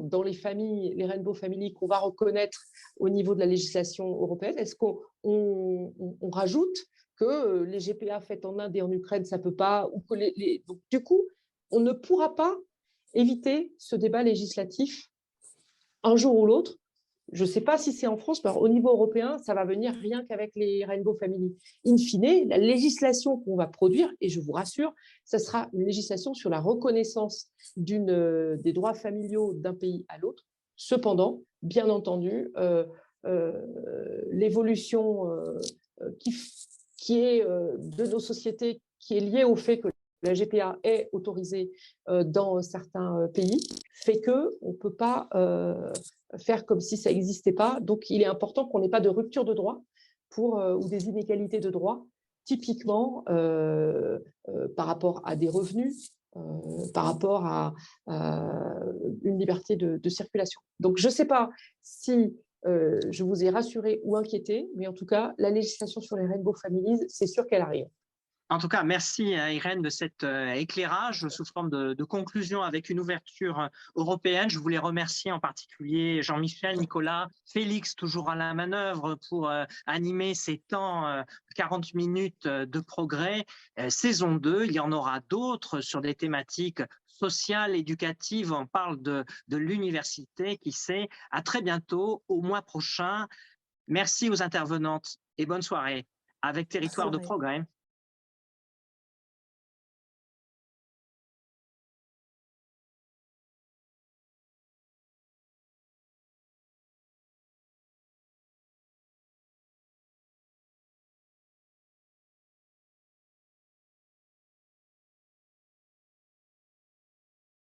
dans les familles, les Rainbow Family qu'on va reconnaître au niveau de la législation européenne, est-ce qu'on rajoute que les GPA faites en Inde et en Ukraine, ça ne peut pas, ou que donc, du coup, on ne pourra pas éviter ce débat législatif un jour ou l'autre. Je ne sais pas si c'est en France, mais au niveau européen, ça va venir rien qu'avec les Rainbow Family. In fine, la législation qu'on va produire, et je vous rassure, ça sera une législation sur la reconnaissance des droits familiaux d'un pays à l'autre. Cependant, bien entendu, l'évolution qui est de nos sociétés, qui est liée au fait que la GPA est autorisée dans certains pays, fait qu'on ne peut pas faire comme si ça n'existait pas. Donc, il est important qu'on n'ait pas de rupture de droit ou des inégalités de droit, typiquement par rapport à des revenus, par rapport à une liberté de circulation. Donc, je ne sais pas si je vous ai rassuré ou inquiété, mais en tout cas, la législation sur les Rainbow Families, c'est sûr qu'elle arrive. En tout cas, merci Irène de cet éclairage sous forme de conclusion avec une ouverture européenne. Je voulais remercier en particulier Jean-Michel, Nicolas, Félix, toujours à la manœuvre pour animer ces temps 40 minutes de progrès. Saison 2, il y en aura d'autres sur des thématiques sociales, éducatives. On parle de l'université, qui sait. À très bientôt, au mois prochain. Merci aux intervenantes et bonne soirée avec Territoire de Progrès.